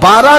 12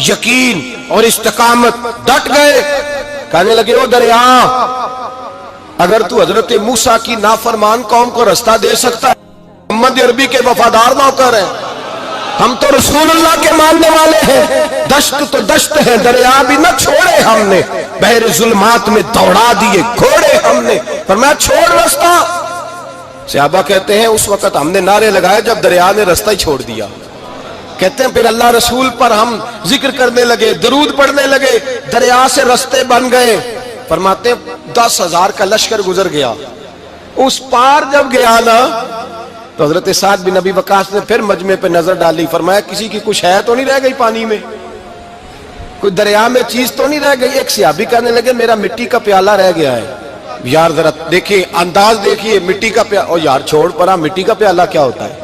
یقین اور استقامت، ڈٹ گئے. کہنے لگے او دریا، اگر تو حضرت موسیٰ کی نافرمان قوم کو رستہ دے سکتا ہے، محمد عربی کے وفادار نوکر ہیں، ہم تو رسول اللہ کے ماننے والے ہیں، دشت تو دشت ہے، دریا بھی نہ چھوڑے ہم نے، بحر ظلمات میں دوڑا دیے گھوڑے ہم نے. فرمایا چھوڑ رستہ. صحابہ کہتے ہیں اس وقت ہم نے نعرے لگائے جب دریا نے رستہ ہی چھوڑ دیا. کہتے ہیں پھر اللہ رسول پر ہم ذکر کرنے لگے، درود پڑھنے لگے، دریا سے رستے بن گئے. فرماتے ہیں 10,000 کا لشکر گزر گیا. اس پار جب گیا نا تو حضرت سعد بن ابی وقاص نے پھر مجمع پہ نظر ڈالی. فرمایا کسی کی کچھ ہے تو نہیں رہ گئی پانی میں، کوئی دریا میں چیز تو نہیں رہ گئی. ایک صحابی کہنے لگے میرا مٹی کا پیالہ رہ گیا ہے. یار ذرا دیکھیے انداز دیکھیے، مٹی کا پیالہ. او یار چھوڑ پرا، مٹی کا پیالہ کیا ہوتا ہے؟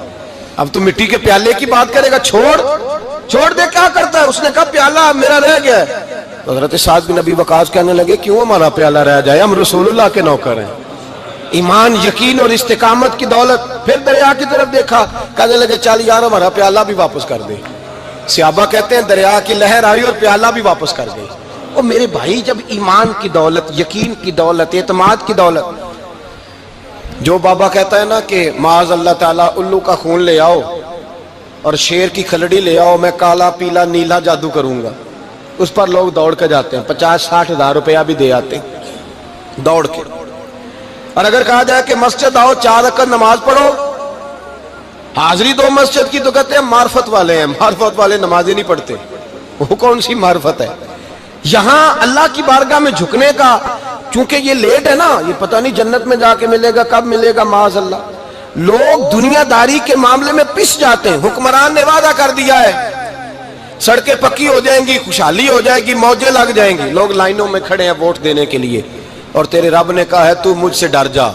اب تو مٹی کے پیالے کی بات کرے گا. چھوڑ دے، کیا کرتا ہے؟ اس نے کہا پیالہ میرا رہ گیا ہے. تو حضرت سعد بن ابی وقاص کہنے لگے کیوں ہمارا پیالہ رہ جائے، ہم رسول اللہ کے نوکر ہیں. ایمان، یقین اور استقامت کی دولت. پھر دریا کی طرف دیکھا، کہنے لگے چل یار ہمارا پیالہ بھی واپس کر دے. صحابہ کہتے ہیں دریا کی لہر آئی اور پیالہ بھی واپس کر گئی. اور میرے بھائی جب ایمان کی دولت، یقین کی دولت، اعتماد کی دولت، جو بابا کہتا ہے نا کہ معاذ اللہ تعالیٰ الو کا خون لے آؤ اور شیر کی کھلڑی لے آؤ، میں کالا پیلا نیلا جادو کروں گا، اس پر لوگ دوڑ کے جاتے ہیں، 50-60 ہزار روپیہ بھی دے آتے ہیں دوڑ کے. اور اگر کہا جائے کہ مسجد آؤ 4 رکعت نماز پڑھو، حاضری دو مسجد کی، تو کہتے ہیں معرفت والے ہیں. معرفت والے نمازیں نہیں پڑھتے، وہ کون سی معرفت ہے؟ یہاں اللہ کی بارگاہ میں جھکنے کا، چونکہ یہ لیٹ ہے نا، یہ پتہ نہیں جنت میں جا کے ملے گا، کب ملے گا، معاذ اللہ. لوگ دنیا داری کے معاملے میں پس جاتے ہیں. حکمران نے وعدہ کر دیا ہے سڑکیں پکی ہو جائیں گی، خوشحالی ہو جائے گی، موجیں لگ جائیں گی، لوگ لائنوں میں کھڑے ہیں ووٹ دینے کے لیے، اور تیرے رب نے کہا ہے تو مجھ سے ڈر جا،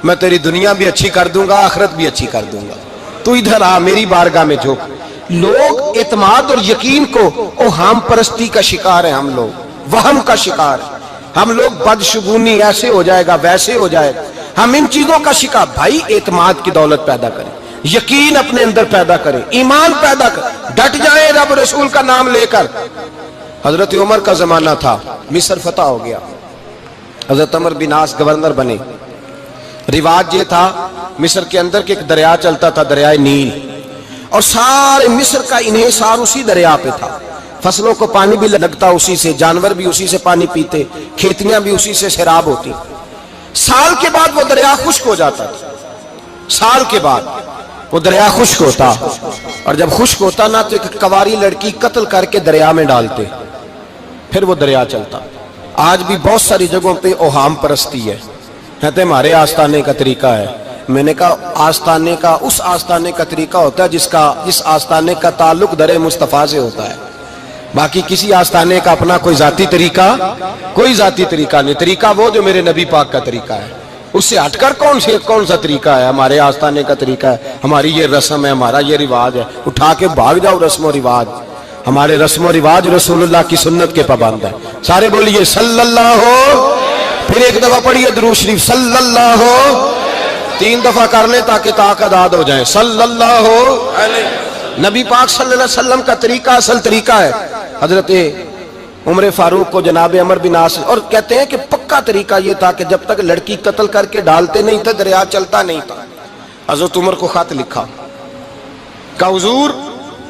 میں تیری دنیا بھی اچھی کر دوں گا، آخرت بھی اچھی کر دوں گا، تو ادھر آ میری بارگاہ میں جھک. لوگ اعتماد اور یقین کو اوہام پرستی کا شکار ہیں، ہم لوگ وہم کا شکار ہیں، ہم لوگ بدشگونی ایسے ہو جائے گا ویسے ہو جائے گا، ہم ان چیزوں کا شکار. بھائی اعتماد کی دولت پیدا کریں، یقین اپنے اندر پیدا کریں، ایمان پیدا کریں، ڈٹ جائیں رب رسول کا نام لے کر. حضرت عمر کا زمانہ تھا، مصر فتح ہو گیا، حضرت عمر بن عاص گورنر بنے. رواج یہ تھا مصر کے اندر کہ ایک دریا چلتا تھا، دریائے نیل، اور سارے مصر کا انحصار اسی دریا پہ تھا. فصلوں کو پانی بھی لگتا اسی سے، جانور بھی اسی سے پانی پیتے، کھیتیاں بھی اسی سے سیراب ہوتی. سال کے بعد وہ دریا خشک ہو جاتا تھا، سال کے بعد وہ دریا خشک ہوتا، اور جب خشک ہوتا نا تو ایک کواری لڑکی قتل کر کے دریا میں ڈالتے، پھر وہ دریا چلتا. آج بھی بہت ساری جگہوں پہ اوہام پرستی ہے، کہتے ہمارے آستانے کا طریقہ ہے. میں نے کہا آستانے کا اس آستانے کا طریقہ ہوتا ہے جس آستانے کا تعلق در مصطفیٰ سے ہوتا ہے. باقی کسی آستانے کا اپنا کوئی ذاتی طریقہ نہیں. طریقہ وہ جو میرے نبی پاک کا طریقہ ہے، اس سے ہٹ کر کون سا طریقہ ہے؟ ہمارے آستانے کا طریقہ ہے، ہماری یہ رسم ہے، ہمارا یہ رواج ہے. اٹھا کے بھاگ جاؤ رسم و رواج. ہمارے رسم و رواج رسول اللہ کی سنت کے پابند ہے. سارے بولیے صلی اللہ ہو. پھر ایک دفعہ پڑھیے درود شریف صلی اللہ ہو. 3 دفعہ کر لیں تاکہ طاقت آد ہو جائے. صلی اللہ ہو. نبی پاک صلی اللہ علیہ وسلم کا طریقہ اصل طریقہ ہے. حضرت عمر فاروق کو جناب عمر بن عاص، اور کہتے ہیں کہ پکا طریقہ یہ تھا کہ جب تک لڑکی قتل کر کے ڈالتے نہیں تھے دریا چلتا نہیں تھا. حضرت عمر کو خط لکھا کہ حضور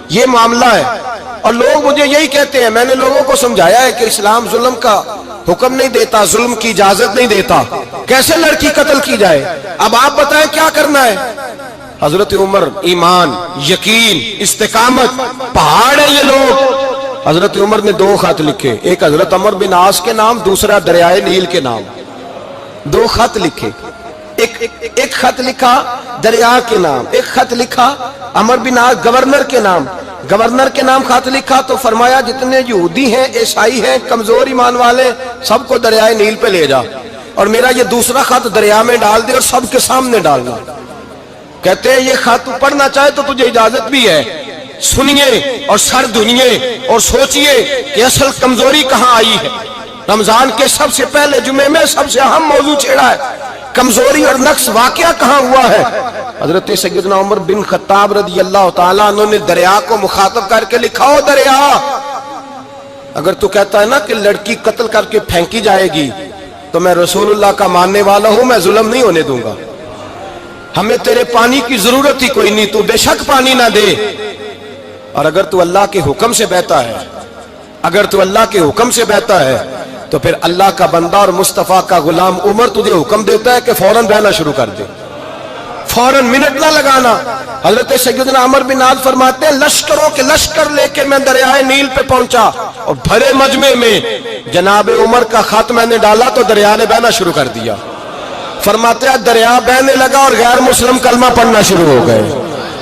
یہ معاملہ ہے، اور لوگ مجھے یہی کہتے ہیں. میں نے لوگوں کو سمجھایا ہے کہ اسلام ظلم کا حکم نہیں دیتا، ظلم کی اجازت نہیں دیتا، کیسے لڑکی قتل کی جائے. اب آپ بتائیں کیا کرنا ہے. حضرت عمر ایمان، یقین، استقامت، پہاڑ ہے یہ لوگ. حضرت عمر نے 2 خط لکھے، ایک حضرت عمر بن عاص کے نام، دوسرا دریائے نیل کے نام. 2 خط لکھے، ایک خط لکھا دریا کے نام، ایک خط لکھا عمر بن عاص گورنر کے نام. گورنر کے نام خط لکھا تو فرمایا جتنے یہودی ہیں، عیسائی ہیں، کمزور ایمان والے، سب کو دریائے نیل پہ لے جا، اور میرا یہ دوسرا خط دریا میں ڈال دے اور سب کے سامنے ڈالنا. کہتے ہیں یہ خط پڑھنا چاہے تو تجھے اجازت بھی ہے. سنیے اور سر دھنیے اور سوچئے کہ اصل کمزوری کہاں آئی ہے. رمضان کے سب سے پہلے جمعے میں سب سے اہم موضوع چھیڑا ہے، کمزوری اور نقص واقعہ کہاں ہوا ہے. حضرت سیدنا عمر بن خطاب رضی اللہ تعالیٰ عنہ نے دریا کو مخاطب کر کے لکھا، ہو دریا اگر تو کہتا ہے نا کہ لڑکی قتل کر کے پھینکی جائے گی تو میں رسول اللہ کا ماننے والا ہوں، میں ظلم نہیں ہونے دوں گا، ہمیں تیرے پانی کی ضرورت ہی کوئی نہیں، تو بے شک پانی نہ دے۔ اور اگر تو اللہ کے حکم سے بہتا ہے، اگر تو اللہ کے حکم سے بہتا ہے تو پھر اللہ کا بندہ اور مصطفیٰ کا غلام عمر تجھے حکم دیتا ہے کہ فوراً بہنا شروع کر دے، فوراً منٹ نہ لگانا۔ حضرت سیدنا عمر بن عاص فرماتے ہیں لشکروں کے لشکر لے کے میں دریائے نیل پہ پہنچا اور بھرے مجمع میں جناب عمر کا خط میں نے ڈالا تو دریا نے بہنا شروع کر دیا۔ فرماتے ہیں دریا بہنے لگا اور غیر مسلم کلمہ پڑھنا شروع ہو گئے۔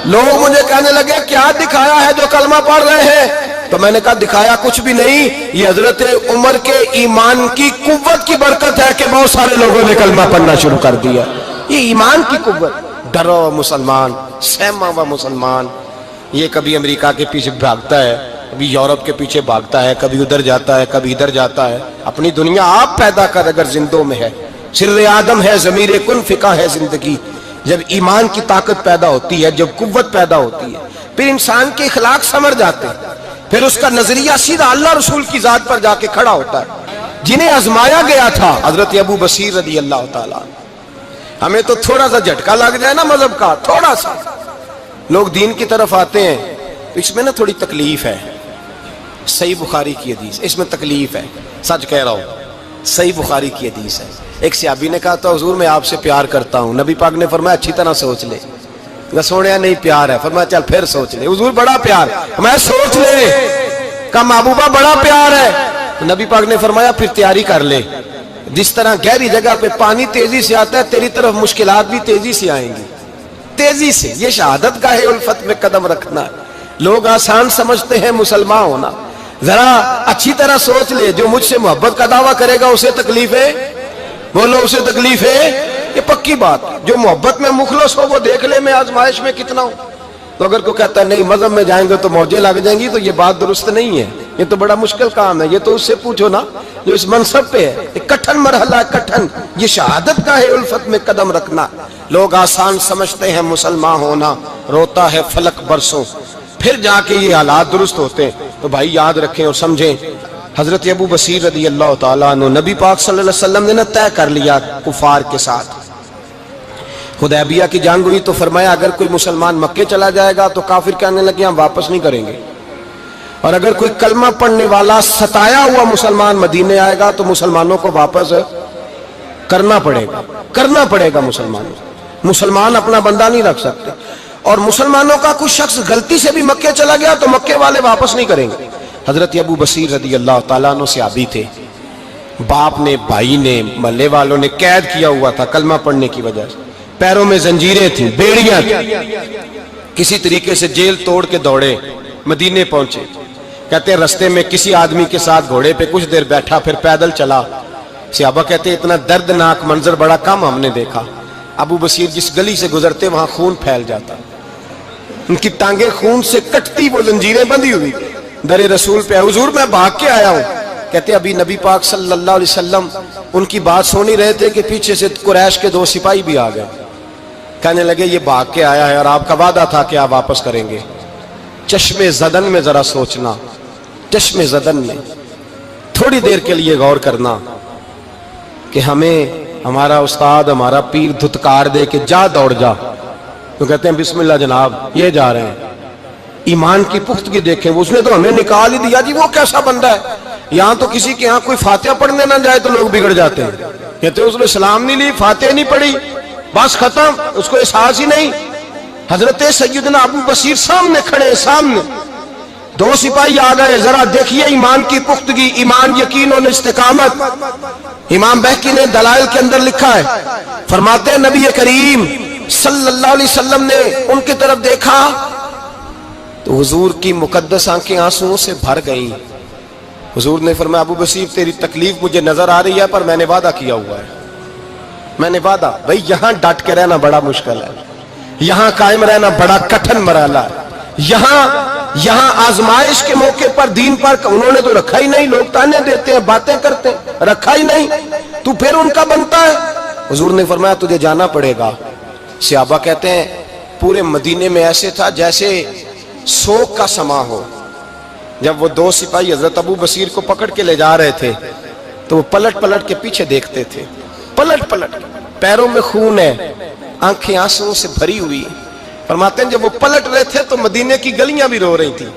لوگ مجھے کہنے لگے کیا دکھایا ہے جو کلمہ پڑھ رہے ہیں؟ تو میں نے کہا دکھایا کچھ بھی نہیں، یہ حضرت عمر کے ایمان کی قوت کی برکت ہے کہ بہت سارے لوگوں نے کلمہ پڑھنا شروع کر دیا۔ یہ ایمان کی قوت۔ ڈرا ہوا مسلمان، سہما ہوا مسلمان، یہ کبھی امریکہ کے پیچھے بھاگتا ہے، کبھی یورپ کے پیچھے بھاگتا ہے، کبھی ادھر جاتا ہے، کبھی ادھر جاتا ہے۔ اپنی دنیا آپ پیدا کر اگر زندوں میں ہے، سر آدم ہے، ضمیر کن فقہ ہے زندگی۔ جب ایمان کی طاقت پیدا ہوتی ہے، جب قوت پیدا ہوتی ہے، پھر انسان کے اخلاق سمر جاتے ہیں، پھر اس کا نظریہ سیدھا اللہ رسول کی ذات پر جا کے کھڑا ہوتا ہے۔ جنہیں آزمایا گیا تھا حضرت ابو بصیر رضی اللہ تعالیٰ، ہمیں تو تھوڑا سا جھٹکا لگ جائے نا مذہب کا، تھوڑا سا لوگ دین کی طرف آتے ہیں تو اس میں نا تھوڑی تکلیف ہے۔ صحیح بخاری کی حدیث، اس میں تکلیف ہے، سچ کہہ رہا ہوں، صحیح بخاری کی حدیث ہے۔ ایک صحابی نے کہا تھا حضور میں آپ سے پیار کرتا ہوں، نبی پاک نے فرمایا اچھی طرح سوچ لے۔ میں سوڑیا نہیں پیار ہے، فرمایا چل پھر سوچ لے۔ حضور بڑا پیار، میں سوچ لے، کہا محبوبہ بڑا پیار ہے، نبی پاک نے فرمایا پھر تیاری کر لے، جس طرح گہری جگہ پہ پانی تیزی سے آتا ہے تیری طرف مشکلات بھی تیزی سے آئیں گی، تیزی سے۔ یہ شہادت گاہ الفت میں قدم رکھنا ہے۔ لوگ آسان سمجھتے ہیں مسلمان ہونا، ذرا اچھی طرح سوچ لے، جو مجھ سے محبت کا دعویٰ کرے گا اسے تکلیف ہے، بولو اسے تکلیف ہے، یہ پکی بات۔ جو محبت میں مخلص ہو وہ دیکھ لے میں آزمائش میں کتنا ہوں۔ تو اگر کوئی کہتا ہے نہیں مذہب میں جائیں گے تو موجیں لگ جائیں گی، تو یہ بات درست نہیں ہے، یہ تو بڑا مشکل کام ہے۔ یہ تو اس سے پوچھو نا جو اس منصب پہ ہے، ایک کٹھن مرحلہ ہے، کٹھن۔ یہ شہادت کا ہے الفت میں قدم رکھنا۔ لوگ آسان سمجھتے ہیں مسلمان ہونا، روتا ہے فلک برسوں، پھر جا کے یہ حالات درست ہوتے ہیں۔ تو بھائی یاد رکھیں اور سمجھیں، حضرت ابو بصیر رضی اللہ تعالیٰ عنہ، نبی پاک صلی اللہ علیہ وسلم نے طے کر لیا کفار کے ساتھ، حدیبیہ کی جنگ ہوئی تو فرمایا اگر کوئی مسلمان مکے چلا جائے گا تو کافر کہنے لگے ہم واپس نہیں کریں گے، اور اگر کوئی کلمہ پڑھنے والا ستایا ہوا مسلمان مدینے آئے گا تو مسلمانوں کو واپس کرنا پڑے گا مسلمان اپنا بندہ نہیں رکھ سکتے۔ اور مسلمانوں کا کوئی شخص غلطی سے بھی مکے چلا گیا تو مکے والے واپس نہیں کریں گے۔ حضرت ابو بصیر رضی اللہ تعالیٰ عنہ صحابی تھے، باپ نے، بھائی نے، محلے والوں نے قید کیا ہوا تھا کلمہ پڑھنے کی وجہ سے، پیروں میں زنجیریں تھیں، بیڑیاں تھیں، کسی طریقے سے جیل توڑ کے دوڑے مدینے پہنچے۔ کہتے ہیں رستے میں کسی آدمی کے ساتھ گھوڑے پہ کچھ دیر بیٹھا پھر پیدل چلا۔ صحابہ کہتے ہیں اتنا دردناک منظر بڑا کم ہم نے دیکھا۔ ابو بصیر جس گلی سے گزرتے وہاں خون پھیل جاتا، ان کی ٹانگیں خون سے کٹتی، وہ زنجیریں بندھی ہوئی، در رسول پہ حضور میں بھاگ کے آیا ہوں۔ کہتے ابھی نبی پاک صلی اللہ علیہ وسلم ان کی بات سن ہی رہے تھے کہ پیچھے سے قریش کے 2 سپاہی بھی آ گئے، کہنے لگے یہ بھاگ کے آیا ہے اور آپ کا وعدہ تھا کہ آپ واپس کریں گے۔ چشم زدن میں ذرا سوچنا، چشم زدن میں تھوڑی دیر کے لیے غور کرنا کہ ہمیں ہمارا استاد، ہمارا پیر دھتکار دے کہ جا دوڑ جا، تو کہتے ہیں بسم اللہ جناب یہ جا رہے ہیں۔ ایمان کی پختگی دیکھیں، اس نے تو ہمیں نکال ہی دیا جی، وہ کیسا بندہ ہے۔ یہاں تو کسی کے یہاں کوئی فاتحہ پڑھنے نہ جائے تو لوگ بگڑ جاتے ہیں، کہتے ہیں اس نے سلام نہیں لی، فاتحہ نہیں پڑھی، بس ختم، اس کو احساس ہی نہیں۔ حضرت سیدنا ابو بصیر سامنے کھڑے، سامنے 2 سپاہی آ گئے، ذرا دیکھیے ایمان کی پختگی، ایمان، یقین اور استقامت۔ امام بہقی نے دلائل کے اندر لکھا ہے، فرماتے ہیں نبی کریم صلی اللہ علیہ وسلم نے ان کی طرف دیکھا تو حضور کی مقدس آنکھیں آنسوؤں سے بھر گئیں۔ حضور نے فرمایا ابو بصیر تیری تکلیف مجھے نظر آ رہی ہے پر میں نے وعدہ کیا ہوا ہے، میں نے وعدہ۔ بھائی یہاں ڈٹ کے رہنا بڑا مشکل ہے، یہاں قائم رہنا بڑا کٹھن مرحلہ ہے۔ یہاں آزمائش کے موقع پر دین پر انہوں نے تو رکھا ہی نہیں، لوگ تانے دیتے ہیں، باتیں کرتے ہیں، رکھا ہی نہیں، تو پھر ان کا بنتا ہے۔ حضور نے فرمایا تجھے جانا پڑے گا۔ صحابہ کہتے ہیں پورے مدینے میں ایسے تھا جیسے سوگ کا سما ہو، جب وہ دو سپاہی حضرت ابو بصیر کو پکڑ کے لے جا رہے تھے تو وہ پلٹ پلٹ کے پیچھے دیکھتے تھے، پلٹ پلٹ، پیروں میں خون ہے، آنکھیں آنسوں سے بھری ہوئی۔ فرماتے ہیں جب وہ پلٹ رہے تھے تو مدینے کی گلیاں بھی رو رہی تھیں۔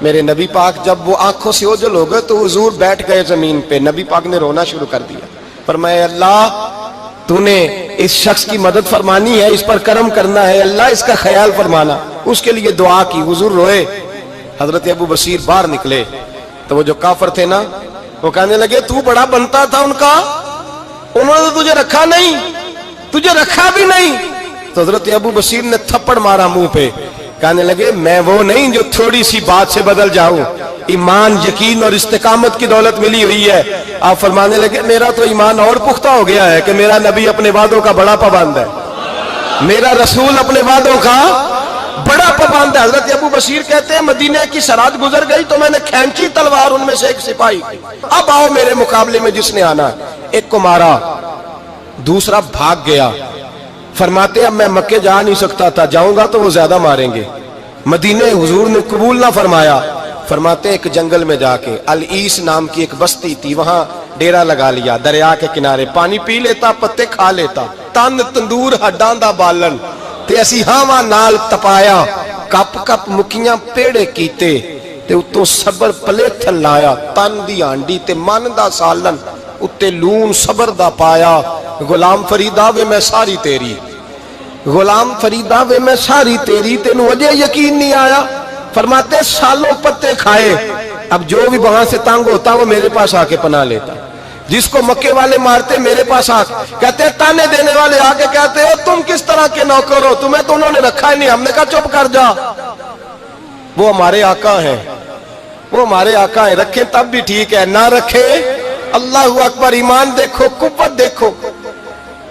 میرے نبی پاک جب وہ آنکھوں سے اوجھل ہو گئے تو حضور بیٹھ گئے زمین پہ، نبی پاک نے رونا شروع کر دیا۔ فرمایا اللہ تو نے اس شخص کی مدد فرمانی ہے، اس پر کرم کرنا ہے، اللہ اس کا خیال فرمانا، اس کے لیے دعا کی، حضور روئے۔ حضرت ابو بصیر باہر نکلے تو وہ جو کافر تھے نا وہ کہنے لگے تو بڑا بنتا تھا ان کا، انہوں نے تجھے رکھا نہیں، تجھے رکھا بھی نہیں۔ تو حضرت ابو بصیر نے تھپڑ مارا منہ پہ، کہنے لگے میں وہ نہیں جو تھوڑی سی بات سے بدل جاؤں، ایمان یقین اور استقامت کی دولت ملی ہوئی ہے۔ آپ فرمانے لگے میرا تو ایمان اور پختہ ہو گیا ہے کہ میرا نبی اپنے وعدوں کا بڑا پابند ہے، میرا رسول اپنے وعدوں کا بڑا پابند ہے۔ حضرت ابو بصیر کہتے ہیں مدینے کی سرحد گزر گئی تو میں نے کھینچی تلوار ان میں سے ایک سپاہی، اب آؤ میرے مقابلے میں جس نے آنا۔ ایک کو مارا، دوسرا بھاگ گیا۔ فرماتے اب میں مکے جا نہیں سکتا تھا، جاؤں گا تو وہ زیادہ ماریں گے، مدینے حضور نے قبول نہ فرمایا۔ فرماتے ایک جنگل میں جا کے العیس نام کی ایک بستی تھی، وہاں ڈیرا لگا لیا، دریا کے کنارے، پانی پی لیتا، پتے کھا لیتا، تن تندور ہڈاں دا بالن تے اسی ہاواں نال تپایا، کپ کپ مکیاں پیڑے کیتے تے اتوں صبر پلیتھن لایا، تن دی ہانڈی تے من دا سالن اتے لون صبر دا پایا۔ غلام فریدا وے میں ساری تیری، غلام فریدا وے میں ساری تیری، تینوں اجے یقین نہیں آیا؟ فرماتے سالوں پتے کھائے، اب جو بھی وہاں سے تنگ ہوتا وہ میرے پاس آ کے پناہ لیتا، جس کو مکے والے مارتے میرے پاس آ کے کہتے تانے دینے والے آ کے کہتے ہو تم کس طرح کے نوکر ہو، تمہیں تو انہوں نے رکھا ہی نہیں۔ ہم نے کہا چپ کر جا، وہ ہمارے آقا ہیں، وہ ہمارے آقا ہیں، رکھیں تب بھی ٹھیک ہے، نہ رکھے اللہ اکبر۔ ایمان دیکھو، قوت دیکھو،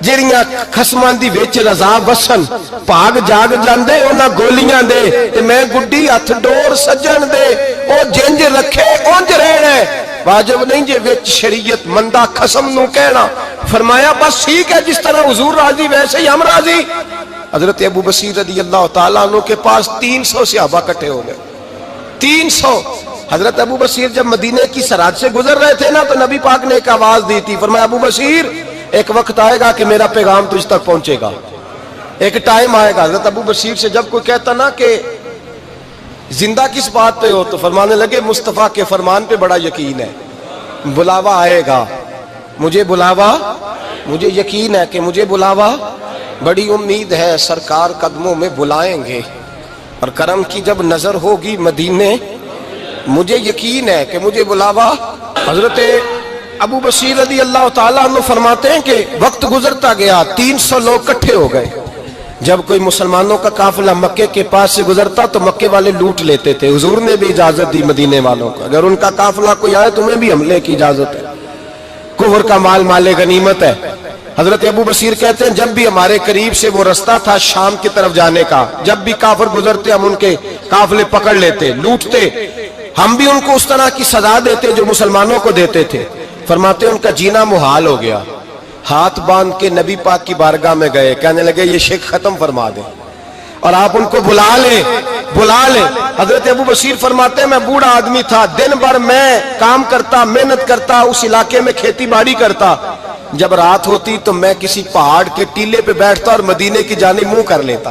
جیڑیاں خسمان دی وچ رضا وسن پاگ جاگ جاندے انہاں گولیاں دے تے میں گڈی ہتھ ڈور سجن دے، او جنج رکھے اونج رہنا ہے، واجب نہیں جے وچ شریعت مندہ قسم نو کہنا۔ فرمایا بس ٹھیک ہے، جس طرح حضور راضی ویسے ہی ہم راضی۔ حضرت ابو بصیر رضی اللہ تعالیٰ عنہ کے پاس 300 صحابہ کٹھے ہو گئے، 300۔ حضرت ابو بصیر جب مدینے کی سرحد سے گزر رہے تھے نا تو نبی پاک نے ایک آواز دی تھی، فرمایا ابو بصیر ایک وقت آئے گا کہ میرا پیغام تجھ تک پہنچے گا، ایک ٹائم آئے گا۔ حضرت ابو بصیر سے جب کوئی کہتا نا کہ زندہ کس بات پہ ہو تو فرمانے لگے مصطفیٰ کے فرمان پہ بڑا یقین ہے، بلاوا آئے گا، مجھے بلاوا، مجھے یقین ہے کہ مجھے بلاوا، بڑی امید ہے سرکار قدموں میں بلائیں گے، اور کرم کی جب نظر ہوگی مدینے، مجھے یقین ہے کہ مجھے بلاوا۔ حضرت ابو بصیر رضی اللہ تعالیٰ عنہ فرماتے ہیں کہ وقت گزرتا گیا، 300 لوگ کٹھے ہو گئے۔ جب کوئی مسلمانوں کا قافلہ مکے کے پاس سے گزرتا تو مکے والے لوٹ لیتے تھے، حضور نے بھی اجازت دی مدینے والوں کو، اگر ان کا قافلہ کوئی آئے تمہیں بھی حملے کی اجازت ہے، کفر کا مال مال غنیمت ہے۔ حضرت ابو بصیر کہتے ہیں جب بھی ہمارے قریب سے وہ رستہ تھا شام کی طرف جانے کا، جب بھی کافر گزرتے ہم ان کے قافلے پکڑ لیتے، لوٹتے، ہم بھی ان کو اس طرح کی سزا دیتے جو مسلمانوں کو دیتے تھے۔ فرماتے ان کا جینا محال ہو گیا، ہاتھ باندھ کے نبی پاک کی بارگاہ میں گئے، کہنے لگے یہ شرک ختم فرما دیں اور آپ ان کو بلا لیں، بلا لیں۔ حضرت ابو بصیر فرماتے ہیں میں بوڑھا آدمی تھا، دن بھر میں کام کرتا، محنت کرتا، اس علاقے میں کھیتی باڑی کرتا، جب رات ہوتی تو میں کسی پہاڑ کے ٹیلے پہ بیٹھتا اور مدینے کی جانب منہ کر لیتا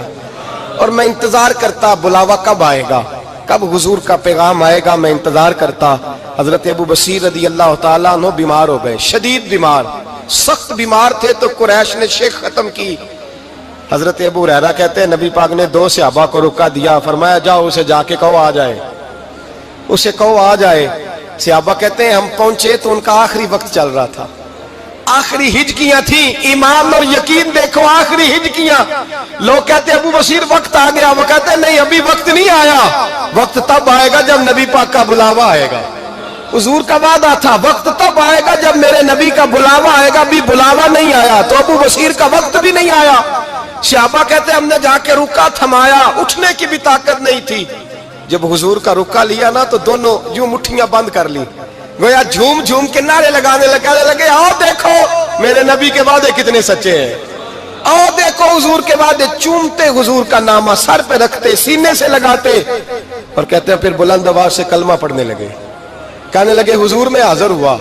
اور میں انتظار کرتا بلاوا کب آئے گا، کب حضور کا پیغام آئے گا، میں انتظار کرتا۔ حضرت ابو بصیر رضی اللہ تعالیٰ عنہ بیمار ہو گئے، شدید بیمار، سخت بیمار تھے تو قریش نے شیخ ختم کی۔ حضرت ابو ہریرہ کہتے ہیں نبی پاک نے 2 صحابہ کو رکا دیا، فرمایا جاؤ اسے جا کے کہو آ جائے، اسے کہو آ جائے۔ صحابہ کہتے ہیں ہم پہنچے تو ان کا آخری وقت چل رہا تھا، آخری ہجکیاں تھیں، ایمان اور یقین دیکھو، آخری ہجکیاں۔ لوگ کہتے ہیں ابو بصیر وقت آ گیا، وہ کہتے ہیں نہیں ابھی وقت نہیں آیا، وقت تب آئے گا جب نبی پاک کا بلاوا آئے گا، حضور کا وعدہ تھا وقت تب آئے گا جب میرے نبی کا بلاوا آئے گا، ابھی بلاوا نہیں آیا تو ابو بصیر کا وقت بھی نہیں آیا۔ صحابہ کہتے ہیں ہم نے جا کے رکا، تھمایا، اٹھنے کی بھی طاقت نہیں تھی۔ جب حضور کا رکا لیا نا تو دونوں یوں مٹھیاں بند کر لی، گویا جھوم جھوم کے نعرے لگانے لگے آؤ دیکھو میرے نبی کے وعدے کتنے سچے ہیں، آؤ دیکھو حضور کے وعدے، چومتے حضور کا نامہ، سر پہ رکھتے، سینے سے لگاتے۔ اور کہتے ہیں پھر بلند آواز سے کلمہ پڑھنے لگے. کہنے لگے حضور میں حاضر ہوا,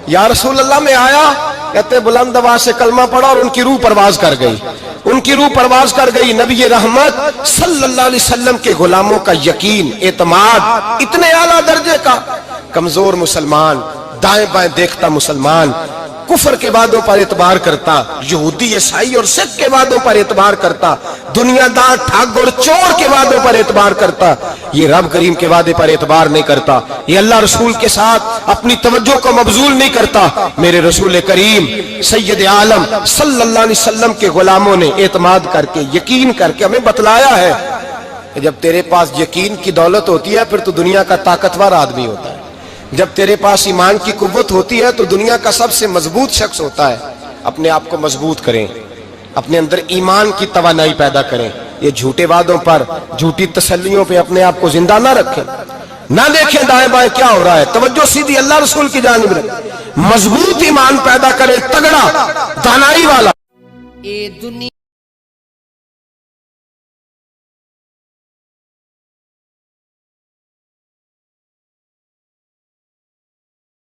یا رسول اللہ میں آیا. کہتے ہیں بلند آواز سے کلمہ پڑھا اور ان کی روح پرواز کر گئی, ان کی روح پرواز کر گئی. نبی رحمت صلی اللہ علیہ وسلم کے غلاموں کا یقین, اعتماد اتنے اعلیٰ درجے کا. کمزور مسلمان, دائیں بائیں دیکھتا مسلمان, کفر کے وعدوں پر اعتبار کرتا, یہودی عیسائی اور سکھ کے وعدوں پر اعتبار کرتا, دنیا دار ٹھگ اور چور کے وعدوں پر اعتبار کرتا, یہ رب کریم کے وعدے پر اعتبار نہیں کرتا, یہ اللہ رسول کے ساتھ اپنی توجہ کو مبذول نہیں کرتا. میرے رسول کریم سید عالم صلی اللہ علیہ وسلم کے غلاموں نے اعتماد کر کے, یقین کر کے ہمیں بتلایا ہے کہ جب تیرے پاس یقین کی دولت ہوتی ہے پھر تو دنیا کا طاقتور آدمی ہوتا ہے. جب تیرے پاس ایمان کی قوت ہوتی ہے تو دنیا کا سب سے مضبوط شخص ہوتا ہے. اپنے آپ کو مضبوط کریں, اپنے اندر ایمان کی توانائی پیدا کریں. یہ جھوٹے وعدوں پر, جھوٹی تسلیوں پہ اپنے آپ کو زندہ نہ رکھیں, نہ دیکھیں دائیں بائیں کیا ہو رہا ہے. توجہ سیدھی اللہ رسول کی جانب رکھیں, مضبوط ایمان پیدا کریں, تگڑا دانائی والا.